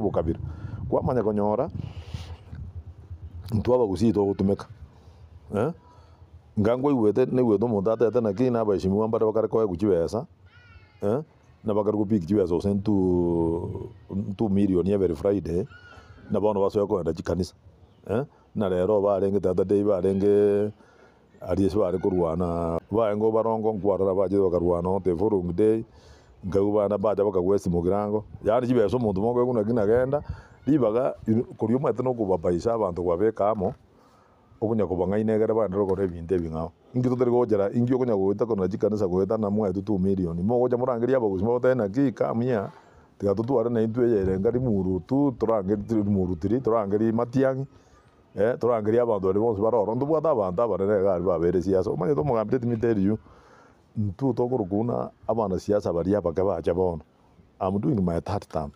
bukabira kwa manya konyora ntwaba gusito gutumeka ngangwa iwete ne wedo mundata tena kina abashimiwa mbara bakare kwa kujibesa na bakare kupiki jibesa osentu 2 million every Friday na bono basoya ko enda jikanisa na rero barenge tata dei barenge ariye bari kurwana baengo barongo ngwarara baje bakarwana te forum day ngauba na baje bakagwesi mugirango yani jibesa umuntu mongo kuna genda libaga kuriuma teno kubabaisha abantu kwabekamo okunya kubangainegera bandero kore binde bingao ingito teri gojera ingyo kunya gwita kono jikanisa gwita na mwe 2 million mo goja murangiria abagusima botena kika mia tiga tutuare na intwe yere ngari murutu turangeri murutiri turangeri matiangi turangeri abantu ari bonse baroro ndubwata abantu abarere gari babere siasa umanye to mugambite miteri ntu to kurukuna abana siasa bari abagabaja bono I'm doing my third term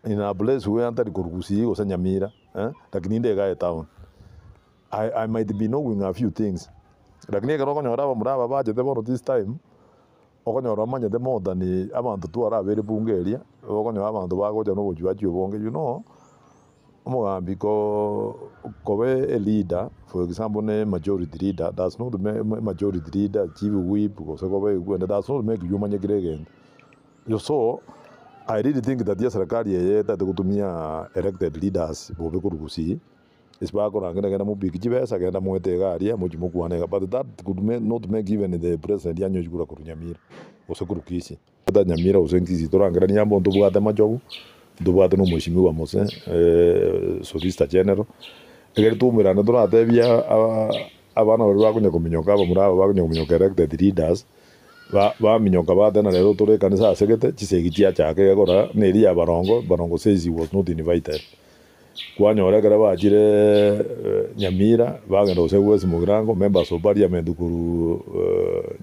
in a place where antari kurukusi osanyamira lakini ndega town I might be knowing a few things. Lakini kero konyora muraba baje the bono this time. Okonyora manya the more than abantu tuara bere bungeria. Okonyora abantu bagoja no bujwa bonge you know. Omugambi ko kobe a leader for example ne majority leader that's not the majority leader chief whip because kobe when that's not make you manya gregen. You saw I really think that yes serikali yeye kutumia elected leaders bobe kurukusi. Isbako rangena mubiki jibesa genda mwete gari mujimu kuanega but that could not make even the president yanyo jikura kurunyamira osekurukisi da nyamira osenkisi torangera nyambo ndubwate majogu ndubwate no mushimiwa mose solicitor general egeri tumira no turatebia abana bari bakunya kuminyoka abamuraba bakunya kuminyoka elected leaders ba minyoka bate na rero tore kanisa segete chisegitia chake gora neri ya barongo says he was not invited kwanyora kara bajire nyamira bagenda osegwesi mugirango members of parliament kuru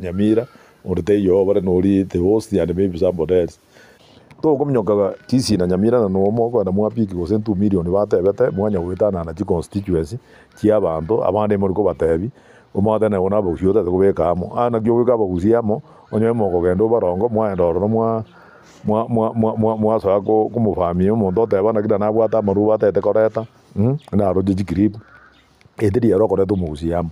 nyamira orite yo bare nori the host and maybe somebody else to komnyoka kisi na nyamira na no moko na mwapiki go 2 million batebete mwanya gwitana na constituency kia bantu abande muri ko batebi umada na ona bugiyota kubekamo ana gyo gaba guziyamo onyo moko gendo barongo mwenda oro mwa sako kumufamia umuntu oteba nakida nabwata maruba tete koreta na roje grip ediri yaro koreto mugusiamo